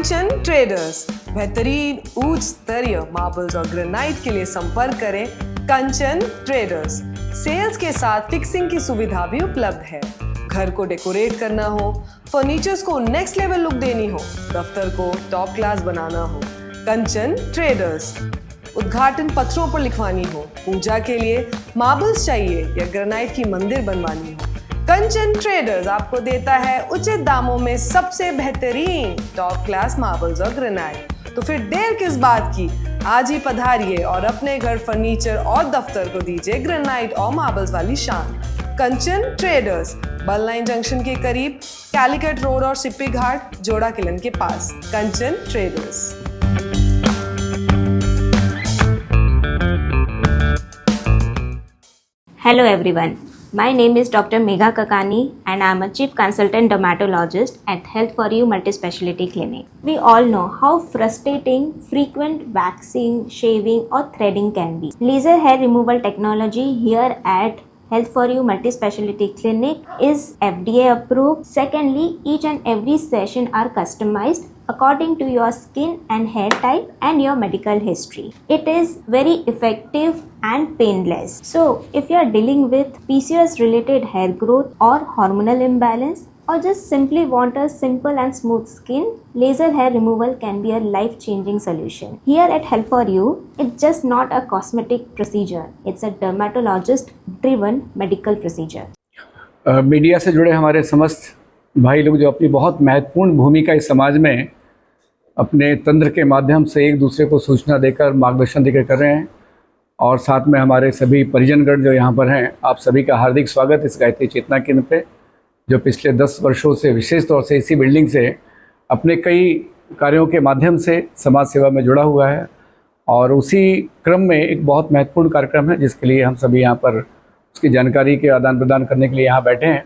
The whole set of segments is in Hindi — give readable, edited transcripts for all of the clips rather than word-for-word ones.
कंचन ट्रेडर्स, बेहतरीन उच्च स्तरीय मार्बल्स और ग्रेनाइट के लिए संपर्क करें कंचन ट्रेडर्स। सेल्स के साथ फिक्सिंग की सुविधा भी उपलब्ध है। घर को डेकोरेट करना हो, फर्नीचर्स को नेक्स्ट लेवल लुक देनी हो, दफ्तर को टॉप क्लास बनाना हो, कंचन ट्रेडर्स। उद्घाटन पत्रों पर लिखवानी हो, पूजा के लिए मार्बल्स चाहिए या ग्रेनाइट की मंदिर बनवानी हो, कंचन ट्रेडर्स आपको देता है उचित दामों में सबसे बेहतरीन टॉप क्लास मार्बल्स और ग्रेनाइट। तो फिर देर किस बात की, आज ही पधारिए और अपने घर फर्नीचर और दफ्तर को दीजिए ग्रेनाइट और मार्बल्स वाली शान। कंचन ट्रेडर्स, बल लाइन जंक्शन के करीब, कैलिकट रोड और सिप्पी घाट, जोड़ा किलन के पास। कंचन traders. Hello everyone, my name is Dr. Megha Kakani and I am a Chief Consultant Dermatologist at Health For You Multispeciality Clinic. We all know how frustrating frequent waxing, shaving or threading can be. Laser hair removal technology here at Health For You Multispeciality Clinic is FDA approved. Secondly, each and every session are customized according to your skin and hair type and your medical history. It is very effective and painless. So, if you are dealing with PCOS related hair growth or hormonal imbalance or just simply want a simple and smooth skin, laser hair removal can be a life-changing solution. Here at Health For You, it's just not a cosmetic procedure. It's a dermatologist-driven medical procedure. Media से जुड़े हमारे समस्त भाई लोग जो अपनी बहुत महत्वपूर्ण भूमिका इस समाज में अपने तंत्र के माध्यम से एक दूसरे को सूचना देकर मार्गदर्शन देकर कर रहे हैं, और साथ में हमारे सभी परिजनगण जो यहाँ पर हैं, आप सभी का हार्दिक स्वागत इस गायत्री चेतना केंद्र पे, जो पिछले 10 वर्षों से विशेष तौर से इसी बिल्डिंग से अपने कई कार्यों के माध्यम से समाज सेवा में जुड़ा हुआ है। और उसी क्रम में एक बहुत महत्वपूर्ण कार्यक्रम है जिसके लिए हम सभी यहाँ पर उसकी जानकारी के आदान प्रदान करने के लिए यहाँ बैठे हैं,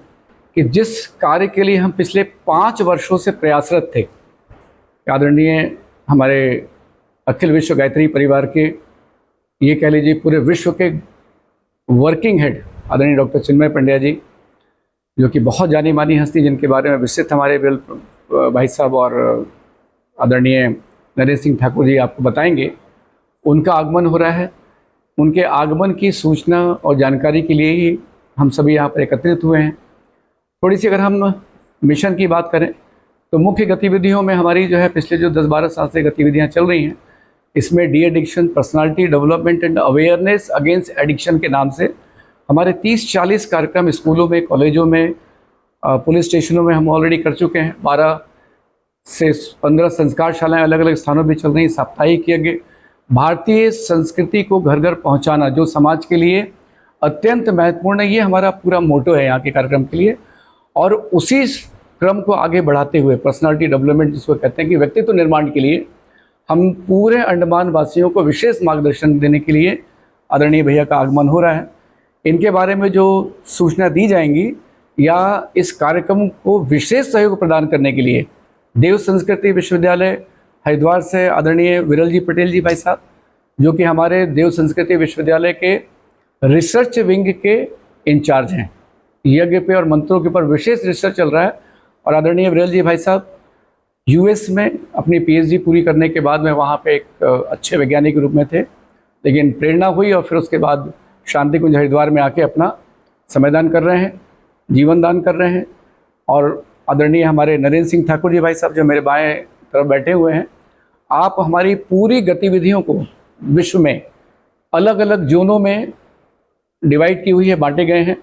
कि जिस कार्य के लिए हम पिछले 5 वर्षों से प्रयासरत थे, आदरणीय हमारे अखिल विश्व गायत्री परिवार के, ये कह लीजिए पूरे विश्व के वर्किंग हेड आदरणीय डॉक्टर चिन्मय पंड्या जी, जो कि बहुत जानी मानी हस्ती, जिनके बारे में विस्तृत हमारे भाई साहब और आदरणीय नरेंद्र सिंह ठाकुर जी आपको बताएंगे। उनका आगमन हो रहा है। उनके आगमन की सूचना और जानकारी के लिए ही हम सभी यहाँ पर एकत्रित हुए हैं। थोड़ी सी अगर हम मिशन की बात करें तो मुख्य गतिविधियों में हमारी जो है पिछले जो 10-12 साल से गतिविधियाँ चल रही हैं, इसमें de addiction, personality development and awareness against addiction के नाम से हमारे 30-40 कार्यक्रम स्कूलों में, कॉलेजों में, पुलिस स्टेशनों में हम ऑलरेडी कर चुके हैं। 12 से 15 संस्कारशालाएँ अलग अलग स्थानों पर चल रही हैं। साप्ताहिक यज्ञ, भारतीय संस्कृति को घर घर पहुँचाना, जो समाज के लिए अत्यंत महत्वपूर्ण है, ये हमारा पूरा मोटो है यहाँ के कार्यक्रम के लिए। और उसी क्रम को आगे बढ़ाते हुए पर्सनालिटी डेवलपमेंट जिसको कहते हैं, कि व्यक्तित्व निर्माण के लिए हम पूरे अंडमान वासियों को विशेष मार्गदर्शन देने के लिए आदरणीय भैया का आगमन हो रहा है। इनके बारे में जो सूचना दी जाएंगी या इस कार्यक्रम को विशेष सहयोग प्रदान करने के लिए देव संस्कृति विश्वविद्यालय हरिद्वार से आदरणीय विरल जी पटेल जी भाई साहब, जो कि हमारे देव संस्कृति विश्वविद्यालय के रिसर्च विंग के इंचार्ज हैं। यज्ञ पे और मंत्रों के ऊपर विशेष रिसर्च चल रहा है। और आदरणीय विरल जी भाई साहब यूएस में अपनी पीएचडी पूरी करने के बाद में वहाँ पे एक अच्छे वैज्ञानिक के रूप में थे, लेकिन प्रेरणा हुई और फिर उसके बाद शांति कुंज हरिद्वार में आके अपना समयदान कर रहे हैं, जीवन दान कर रहे हैं। और आदरणीय हमारे नरेंद्र सिंह ठाकुर जी भाई साहब जो मेरे बाएँ तरफ बैठे हुए हैं, आप हमारी पूरी गतिविधियों को विश्व में अलग अलग जोनों में डिवाइड की हुई है, बांटे गए हैं।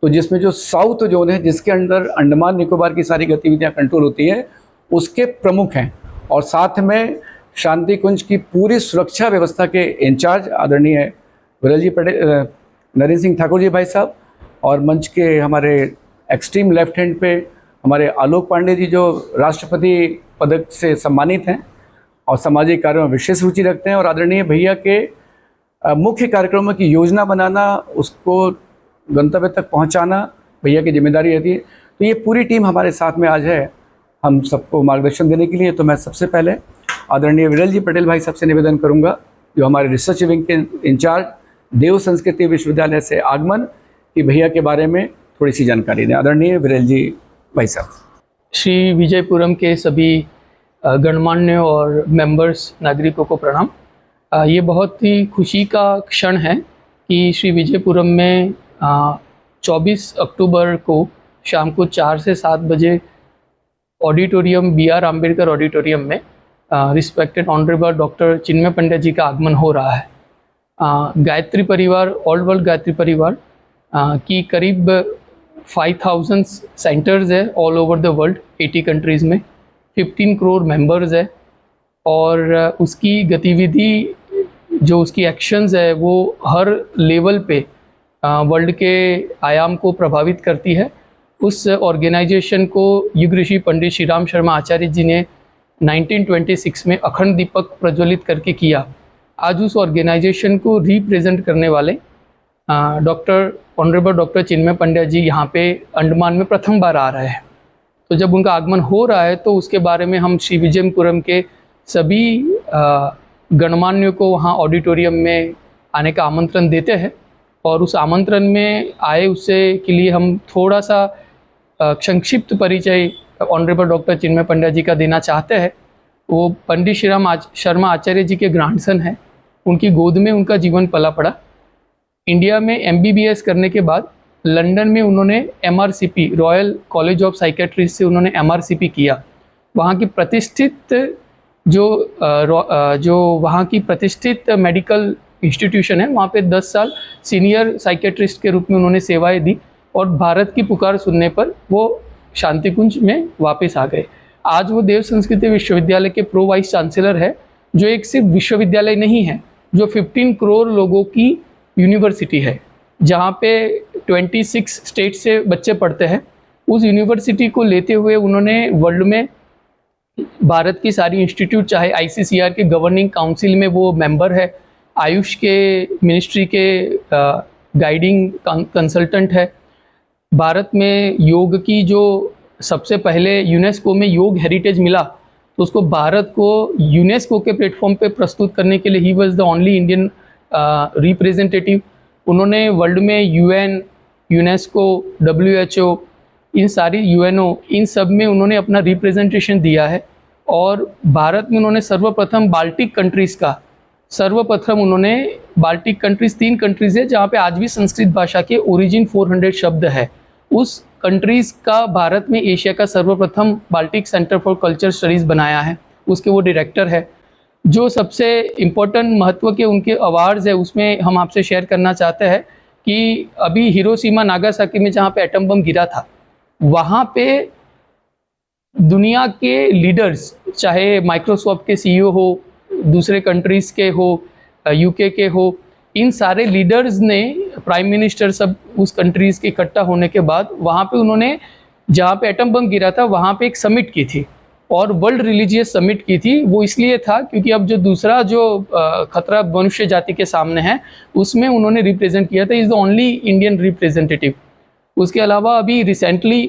तो जिसमें जो साउथ जोन है, जिसके अंदर अंडमान निकोबार की सारी गतिविधियां कंट्रोल होती हैं, उसके प्रमुख हैं। और साथ में शांति कुंज की पूरी सुरक्षा व्यवस्था के इंचार्ज आदरणीय विरल जी पटेल, नरेंद्र सिंह ठाकुर जी भाई साहब, और मंच के हमारे एक्सट्रीम लेफ्ट हैंड पे हमारे आलोक पांडे जी, जो राष्ट्रपति पदक से सम्मानित हैं और सामाजिक कार्यों में विशेष रुचि रखते हैं। और आदरणीय भैया के मुख्य कार्यक्रमों की योजना बनाना, उसको गंतव्य तक पहुंचाना भैया की जिम्मेदारी रहती है। तो ये पूरी टीम हमारे साथ में आज है हम सबको मार्गदर्शन देने के लिए। तो मैं सबसे पहले आदरणीय विरल जी पटेल भाई साहब से निवेदन करूंगा, जो हमारे रिसर्च विंग के इंचार्ज देव संस्कृति विश्वविद्यालय से आगमन, कि भैया के बारे में थोड़ी सी जानकारी दें। आदरणीय विरल जी भाई साहब। श्री विजयपुरम के सभी गणमान्य और मेंबर्स नागरिकों को प्रणाम। ये बहुत ही खुशी का क्षण है कि श्री विजयपुरम में 24 अक्टूबर को शाम को 4 से 7 बजे ऑडिटोरियम BR आम्बेडकर ऑडिटोरियम में रिस्पेक्टेड ऑनरेबल डॉक्टर चिन्मय पंड्या जी का आगमन हो रहा है। गायत्री परिवार, ऑल वर्ल्ड गायत्री परिवार की करीब 5000 सेंटर्स है all over the world, 80 countries में, 15 करोड़ मेंबर्स है और उसकी गतिविधि जो उसकी एक्शंस है वो हर लेवल पे वर्ल्ड के आयाम को प्रभावित करती है। उस ऑर्गेनाइजेशन को युग ऋषि पंडित श्री राम शर्मा आचार्य जी ने 1926 में अखंड दीपक प्रज्वलित करके किया। आज उस ऑर्गेनाइजेशन को रिप्रेजेंट करने वाले ऑनरेबल डॉक्टर चिन्मय पंड्या जी यहाँ पे अंडमान में प्रथम बार आ रहे हैं। तो जब उनका आगमन हो रहा है तो उसके बारे में हम श्री विजयपुरम के सभी गणमान्यों को वहाँ ऑडिटोरियम में आने का आमंत्रण देते हैं और उस आमंत्रण में आए उससे के लिए हम थोड़ा सा संक्षिप्त परिचय ऑनरेबल डॉक्टर चिन्मय पंड्या जी का देना चाहते हैं। वो पंडित श्री राम शर्मा आचार्य जी के ग्रैंडसन हैं। उनकी गोद में उनका जीवन पला पड़ा। इंडिया में MBBS करने के बाद लंदन में उन्होंने MRCP, royal college of psychiatrist से उन्होंने MRCP किया। वहाँ की प्रतिष्ठित जो वहाँ की प्रतिष्ठित मेडिकल इंस्टीट्यूशन है, वहाँ पे 10 साल सीनियर साइकेट्रिस्ट के रूप में उन्होंने सेवाएं दी और भारत की पुकार सुनने पर वो शांतिकुंज में वापस आ गए। आज वो देव संस्कृति विश्वविद्यालय के प्रो वाइस चांसलर है, जो एक सिर्फ विश्वविद्यालय नहीं है, जो 15 करोड़ लोगों की यूनिवर्सिटी है, जहाँ पे 26 स्टेट से बच्चे पढ़ते हैं। उस यूनिवर्सिटी को लेते हुए उन्होंने वर्ल्ड में भारत की सारी इंस्टीट्यूट, चाहे ICCR के गवर्निंग काउंसिल में वो मेंबर है, आयुष के मिनिस्ट्री के गाइडिंग कंसल्टेंट है, भारत में योग की जो सबसे पहले यूनेस्को में योग हेरिटेज मिला तो उसको भारत को यूनेस्को के प्लेटफॉर्म पे प्रस्तुत करने के लिए he was the only Indian representative. उन्होंने वर्ल्ड में UN, यूनेस्को, WHO, इन सारी UNO, इन सब में उन्होंने अपना रिप्रेजेंटेशन दिया है और भारत में उन्होंने सर्वप्रथम बाल्टिक कंट्रीज़ का उन्होंने बाल्टिक कंट्रीज़ 3 कंट्रीज़ है जहाँ पे आज भी संस्कृत भाषा के ओरिजिन 400 शब्द है। उस कंट्रीज़ का भारत में एशिया का सर्वप्रथम Baltic centre for culture studies बनाया है, उसके वो डायरेक्टर है। जो सबसे इम्पोर्टेंट महत्व के उनके अवार्ड्स है उसमें हम आपसे शेयर करना चाहते हैं कि अभी हिरोशिमा नागासाकी में जहाँ पे एटम बम गिरा था, वहाँ पे दुनिया के लीडर्स, चाहे माइक्रोसॉफ्ट के CEO हो, दूसरे कंट्रीज़ के हो, UK के हो, इन सारे लीडर्स ने, प्राइम मिनिस्टर सब उस कंट्रीज़ के इकट्ठा होने के बाद वहाँ पे उन्होंने, जहाँ पे एटम बम गिरा था वहाँ पे एक समिट की थी और वर्ल्ड रिलीजियस समिट की थी। वो इसलिए था क्योंकि अब जो दूसरा जो खतरा मनुष्य जाति के सामने है उसमें उन्होंने रिप्रेजेंट किया था। Is the only Indian representative. उसके अलावा अभी रिसेंटली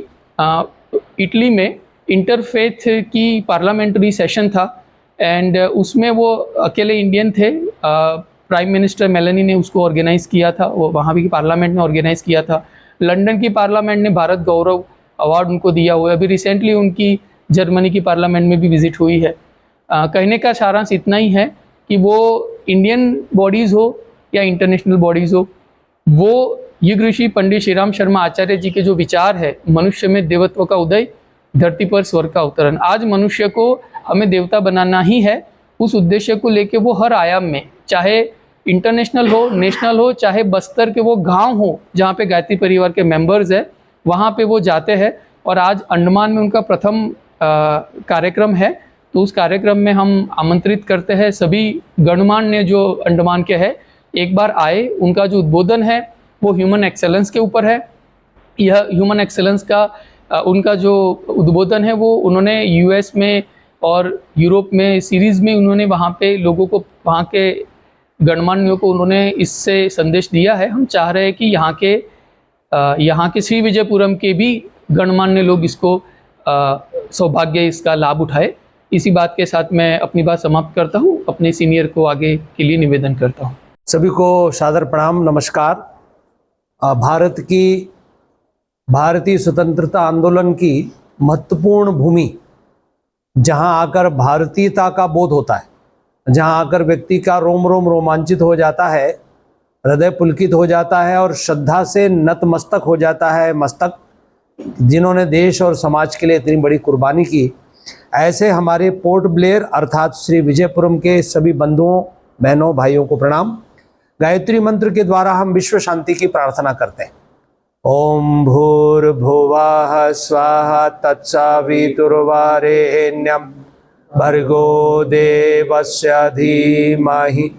इटली में इंटरफेथ की पार्लियामेंट्री सेशन था एंड उसमें वो अकेले इंडियन थे। प्राइम मिनिस्टर मेलानी ने उसको ऑर्गेनाइज़ किया था, वो वहाँ भी पार्लियामेंट में ऑर्गेनाइज़ किया था। लंदन की पार्लियामेंट ने भारत गौरव अवार्ड उनको दिया हुआ है। अभी रिसेंटली उनकी जर्मनी की पार्लियामेंट में भी विजिट हुई है। कहने का सारांश इतना ही है कि वो इंडियन बॉडीज़ हो या इंटरनेशनल बॉडीज़ हो, वो युग ऋषि पंडित श्री राम शर्मा आचार्य जी के जो विचार है, मनुष्य में देवत्व का उदय, धरती पर स्वर्ग का अवतरण, आज मनुष्य को हमें देवता बनाना ही है। उस उद्देश्य को लेके वो हर आयाम में, चाहे इंटरनेशनल हो, नेशनल हो, चाहे बस्तर के वो गांव हो जहाँ पे गायत्री परिवार के मेंबर्स है, वहाँ पे वो जाते हैं। और आज अंडमान में उनका प्रथम कार्यक्रम है, तो उस कार्यक्रम में हम आमंत्रित करते हैं सभी गणमान्य जो अंडमान के हैं, एक बार आए। उनका जो उद्बोधन है वो ह्यूमन एक्सेलेंस के ऊपर है। यह ह्यूमन एक्सेलेंस का उनका जो उद्बोधन है वो उन्होंने US में और यूरोप में सीरीज़ में उन्होंने वहाँ पे लोगों को, वहाँ के गणमान्यों को उन्होंने इससे संदेश दिया है। हम चाह रहे हैं कि यहाँ के श्री विजयपुरम के भी गणमान्य लोग इसको सौभाग्य, इसका लाभ उठाए। इसी बात के साथ मैं अपनी बात समाप्त करता हूँ, अपने सीनियर को आगे के लिए निवेदन करता हूँ। सभी को सादर प्रणाम, नमस्कार। भारतीय स्वतंत्रता आंदोलन की महत्वपूर्ण भूमि जहां आकर भारतीयता का बोध होता है, जहां आकर व्यक्ति का रोम रोम रोमांचित हो जाता है, हृदय पुलकित हो जाता है और श्रद्धा से नतमस्तक हो जाता है मस्तक, जिन्होंने देश और समाज के लिए इतनी बड़ी कुर्बानी की। ऐसे हमारे पोर्ट ब्लेयर अर्थात श्री विजयपुरम के सभी बंधुओं, बहनों, भाइयों को प्रणाम। गायत्री मंत्र के द्वारा हम विश्व शांति की प्रार्थना करते हैं। ओम भूर्भुवः स्वः तत्सवितुर्वरेण्यं भर्गो देवस्य धीमहि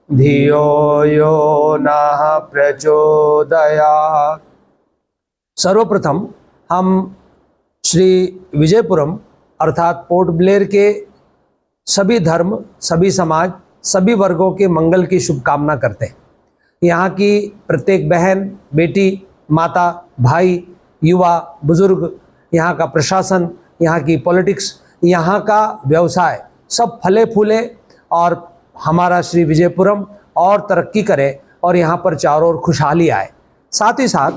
धियो यो नः प्रचोदयात्। सर्वप्रथम हम श्री विजयपुरम अर्थात पोर्ट ब्लेयर के सभी धर्म, सभी समाज, सभी वर्गों के मंगल की शुभकामना करते हैं। यहाँ की प्रत्येक बहन, बेटी, माता, भाई, युवा, बुजुर्ग, यहाँ का प्रशासन, यहाँ की पॉलिटिक्स, यहाँ का व्यवसाय सब फले फूले और हमारा श्री विजयपुरम और तरक्की करे और यहाँ पर चारों ओर खुशहाली आए। साथ ही साथ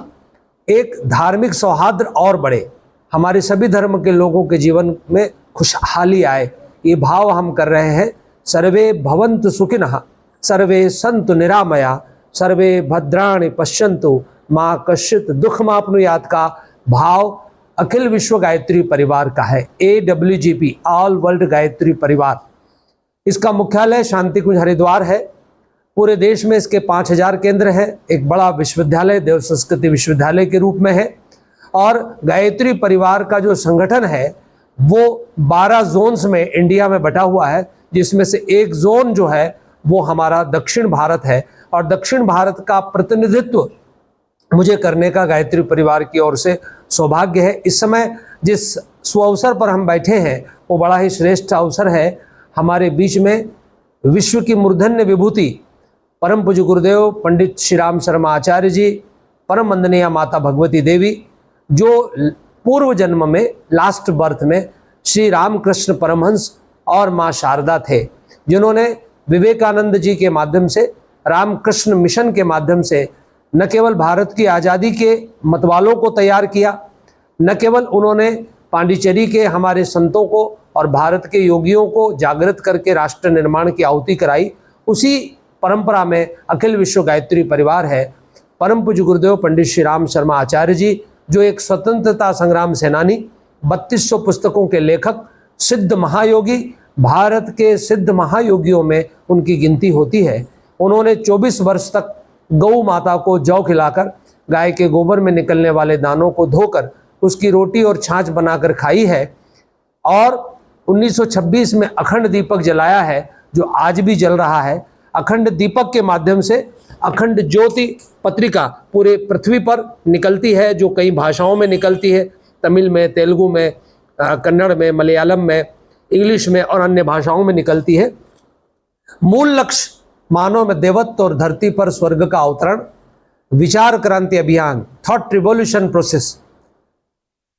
एक धार्मिक सौहार्द और बढ़े, हमारे सभी धर्म के लोगों के जीवन में खुशहाली आए, ये भाव हम कर रहे हैं। सर्वे भवन्तु सुखिनः, सर्वे सन्तु निरामया, सर्वे भद्राणि पश्यन्तु माँ कश्चित् दुःखमाप्नुयात् का भाव अखिल विश्व गायत्री परिवार का है। AWGP ऑल वर्ल्ड गायत्री परिवार, इसका मुख्यालय शांति कुंज हरिद्वार है। पूरे देश में इसके 5000 केंद्र हैं। एक बड़ा विश्वविद्यालय देव संस्कृति विश्वविद्यालय के रूप में है और गायत्री परिवार का जो संगठन है वो 12 जोन्स में इंडिया में बटा हुआ है, जिसमें से एक जोन जो है वो हमारा दक्षिण भारत है और दक्षिण भारत का प्रतिनिधित्व मुझे करने का गायत्री परिवार की ओर से सौभाग्य है। इस समय जिस सुअवसर पर हम बैठे हैं वो बड़ा ही श्रेष्ठ अवसर है। हमारे बीच में विश्व की मूर्धन्य विभूति परम पूज्य गुरुदेव पंडित श्री राम शर्मा आचार्य जी, परम वंदनीय माता भगवती देवी, जो पूर्व जन्म में लास्ट बर्थ में श्री रामकृष्ण परमहंस और माँ शारदा थे, जिन्होंने विवेकानंद जी के माध्यम से, रामकृष्ण मिशन के माध्यम से न केवल भारत की आज़ादी के मतवालों को तैयार किया, न केवल उन्होंने पांडिचेरी के हमारे संतों को और भारत के योगियों को जागृत करके राष्ट्र निर्माण की आहुति कराई। उसी परंपरा में अखिल विश्व गायत्री परिवार है। परम पूज्य गुरुदेव पंडित श्री राम शर्मा आचार्य जी, जो एक स्वतंत्रता संग्राम सेनानी, 3200 पुस्तकों के लेखक, सिद्ध महायोगी, भारत के सिद्ध महायोगियों में उनकी गिनती होती है। उन्होंने 24 वर्ष तक गौ माता को जौ खिलाकर, गाय के गोबर में निकलने वाले दानों को धोकर उसकी रोटी और छाछ बनाकर खाई है और 1926 में अखंड दीपक जलाया है, जो आज भी जल रहा है। अखंड दीपक के माध्यम से अखंड ज्योति पत्रिका पूरे पृथ्वी पर निकलती है, जो कई भाषाओं में निकलती है, तमिल में, तेलुगु में, कन्नड़ में, मलयालम में, इंग्लिश में और अन्य भाषाओं में निकलती है। मूल लक्ष्य मानव में देवत्व और धरती पर स्वर्ग का अवतरण, Vichar Kranti Abhiyan, thought revolution process.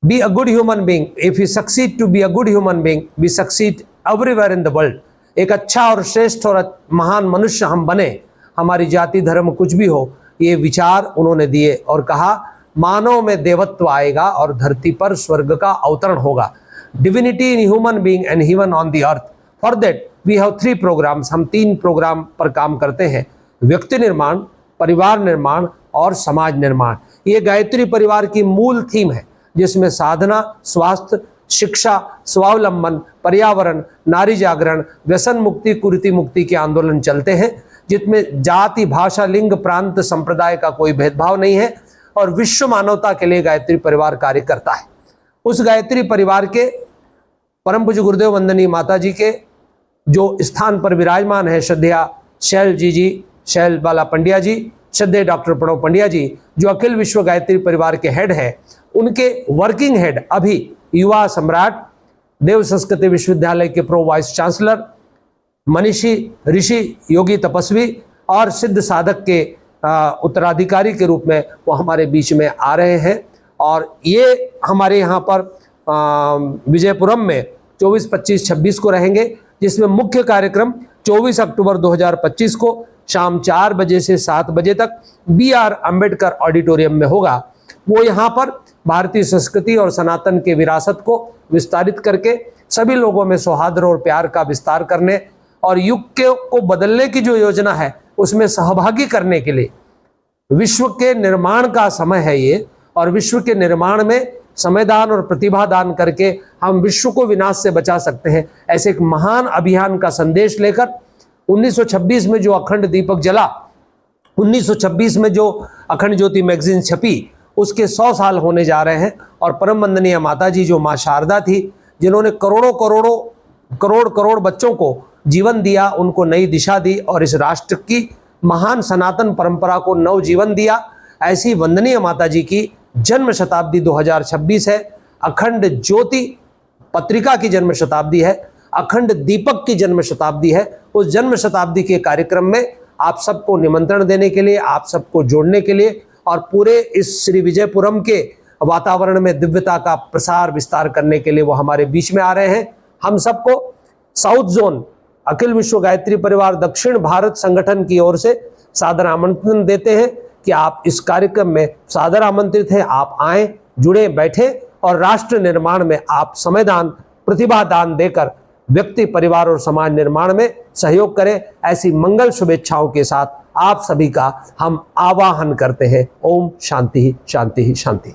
Be a good human being, if you succeed to be a good human being, we succeed everywhere in the world. एक अच्छा और श्रेष्ठ और महान मनुष्य हम बने, हमारी जाति धर्म कुछ भी हो, ये विचार उन्होंने दिए और कहा मानव में देवत्व आएगा और धरती पर स्वर्ग का अवतरण होगा। Divinity in human being and heaven on the earth. For that we have 3 programs. हम 3 प्रोग्राम पर काम करते हैं: व्यक्ति निर्माण, परिवार निर्माण और समाज निर्माण। ये गायत्री परिवार की मूल थीम है, जिसमें साधना, स्वास्थ्य, शिक्षा, स्वावलंबन, पर्यावरण, नारी जागरण, व्यसन मुक्ति, कुरीति मुक्ति के आंदोलन चलते हैं, जिसमें जाति, भाषा, लिंग, प्रांत, संप्रदाय का कोई भेदभाव नहीं है और विश्व मानवता के लिए गायत्री परिवार कार्य करता है। उस गायत्री परिवार के परम पूज्य गुरुदेव वंदनीय माता जी के जो स्थान पर विराजमान है, श्रद्धेय शैल जी, शैल बाला पंड्या जी, श्रद्धेय डॉक्टर प्रणव पंड्या जी, जो अखिल विश्व गायत्री परिवार के हेड हैं, उनके वर्किंग हेड अभी युवा सम्राट, देव संस्कृति विश्वविद्यालय के प्रो वाइस चांसलर, मनीषी ऋषि, योगी तपस्वी और सिद्ध साधक के उत्तराधिकारी के रूप में वो हमारे बीच में आ रहे हैं। और ये हमारे यहाँ पर विजयपुरम में 24, 25, 26 को रहेंगे, जिसमें मुख्य कार्यक्रम 24 अक्टूबर 2025 को शाम 4 बजे से 7 बजे तक BR अम्बेडकर ऑडिटोरियम में होगा। वो यहाँ पर भारतीय संस्कृति और सनातन के विरासत को विस्तारित करके सभी लोगों में सौहार्द और प्यार का विस्तार करने और युग को बदलने की जो योजना है उसमें सहभागी करने के लिए विश्व के निर्माण का समय है ये, और विश्व के निर्माण में समयदान और प्रतिभा दान करके हम विश्व को विनाश से बचा सकते हैं। ऐसे एक महान अभियान का संदेश लेकर 1926 में जो अखंड दीपक जला, 1926 में जो अखंड ज्योति मैगजीन छपी, उसके 100 साल होने जा रहे हैं। और परम वंदनीय माता जी जो माँ शारदा थी, जिन्होंने करोड़ बच्चों को जीवन दिया, उनको नई दिशा दी और इस राष्ट्र की महान सनातन परंपरा को नव जीवन दिया, ऐसी वंदनीय माता जी की जन्म शताब्दी 2026 है। अखंड ज्योति पत्रिका की जन्म शताब्दी है, अखंड दीपक की जन्म शताब्दी है। उस जन्म शताब्दी के कार्यक्रम में आप सबको निमंत्रण देने के लिए, आप सबको जोड़ने के लिए और पूरे इस श्री विजयपुरम के वातावरण में दिव्यता का प्रसार विस्तार करने के लिए वो हमारे बीच में आ रहे हैं। हम सबको साउथ जोन अखिल विश्व गायत्री परिवार दक्षिण भारत संगठन की ओर से सादर आमंत्रण देते हैं कि आप इस कार्यक्रम में सादर आमंत्रित हैं। आप आएं, जुड़े, बैठे और राष्ट्र निर्माण में आप समयदान, प्रतिभा दान देकर व्यक्ति, परिवार और समाज निर्माण में सहयोग करें। ऐसी मंगल शुभेच्छाओं के साथ आप सभी का हम आवाहन करते हैं। ओम शांति शांति शांति।